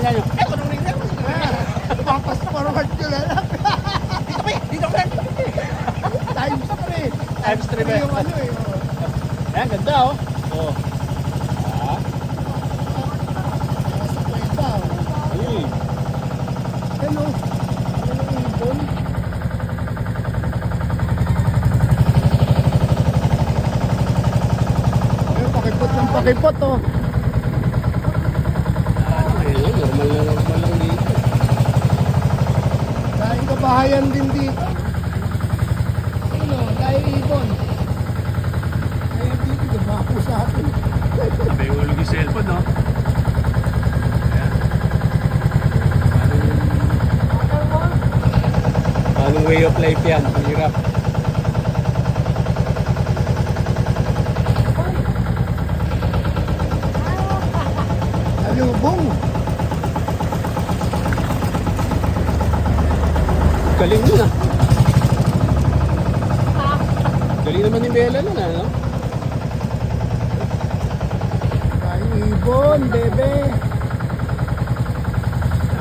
Tingnan nyo. Eh, parang rin yan. Papas forward ko na lang. Dito pa eh. Dito ka lang. Times 3. Times 3 ba? Yung ano eh. Oh. Ayan, ganda oh. Oh. Ah. Nasa kwenta. Oh. Uy. Ano? Ano yung ibon? Ayun, pakipot ng pakipot oh. Ano eh, normal lang dito. Dahil kabahayan din dito. Ano? Dahil ibon. Ayun dito, dumako sa atin. May hulog yung cellphone no? Ayan. Anong way of life yan? Ang hirap. Alubong. Galing nun ah. Galing naman ni Bella nun ah, no? Dahil ibon, bebe.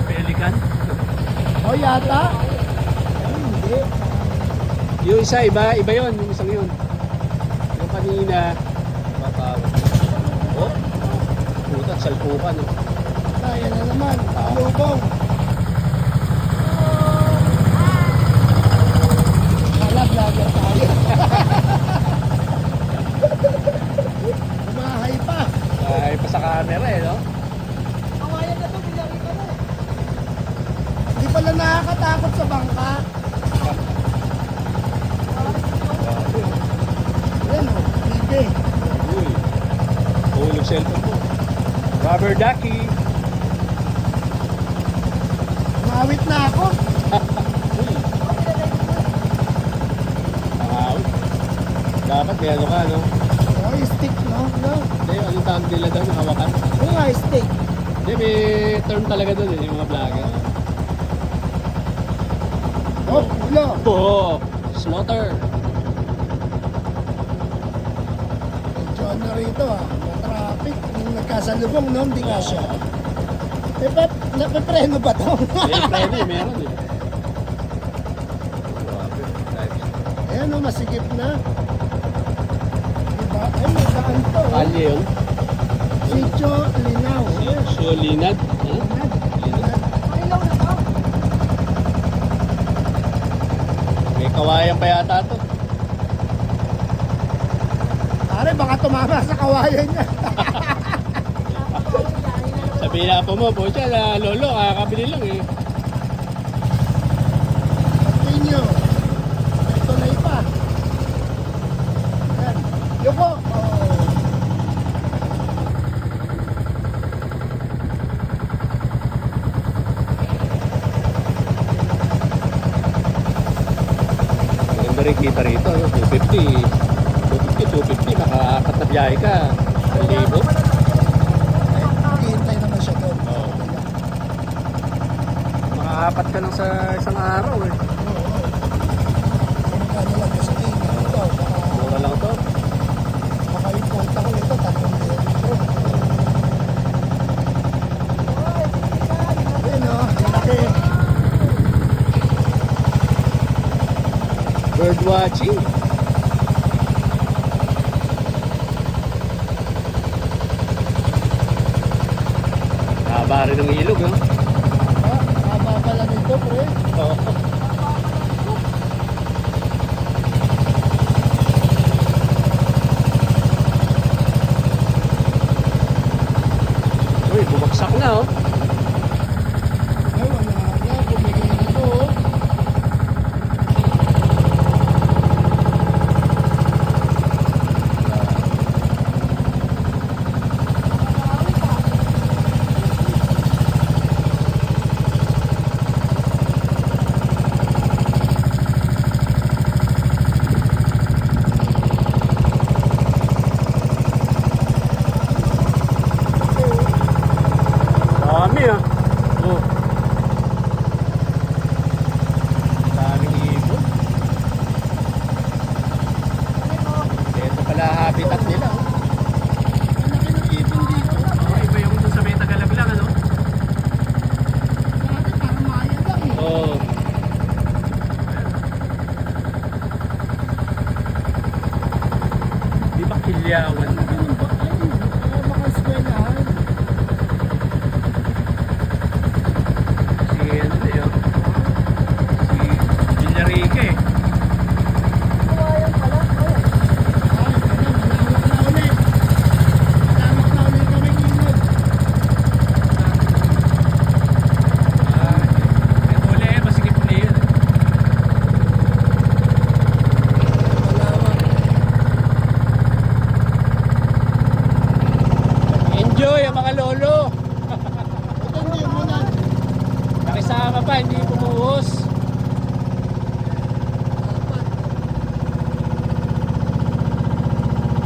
Pelican. O yata? Ay, hindi. Yung isa, iba yun. Yung isang yun. Yung kanina, matawag. Oh, puta, salpukan. Oh. Kaya na naman. Alubong. Vlogger tayo. Umahay pa. Ay, pa sa camera eh, no? Kawayan na to, bilari ka na. Hindi pala nakakatakot sa bangka. Yan o, hindi. Uy, hulog cellphone mo. Rubber ducky. Umawit na ako. Dapat may ano ka, no? O, stick, no? No? Hindi, anong tawag nila daw, hawakan? Yung nga, stick. Hindi, may term talaga doon eh, yung mga vlogger. Oh, pulo. Oh, slaughter. Medyo ano rito ah, traffic. Yung nagkasalubong, no? Hindi nga siya. Napipreno ba to? May preno eh, meron eh. Ayan o, masigip na. Diba? Ay, may daan to. Kalye yun. Sitio Linaw. So, linad. Huh? Linad. Ilaw na to. May kawayan pa yata to. Pare, baka tumama sa kawayan niya. Sabihin na po mo, po siya na lolo, kakabili lang eh. Continue. May tulay pa. Ayan. Yuko. Oh. Maganda rin kita rito, no? 250, makaakat na biyahe ka. 1,000. Hihintay naman siya doon. Oo. Makaapat ka lang sa isang araw eh. Ano lang kasi ito. Mura lang to. Baka yung punta ko nito, 3,000. Ayan o, laki. Bird watching. Haba rin ng ilog, no? Haba pala nito, pre. Oo. Uy, bumagsak na, oh. Ay, wala na. Bumigay na to. Oh. Hilyawan.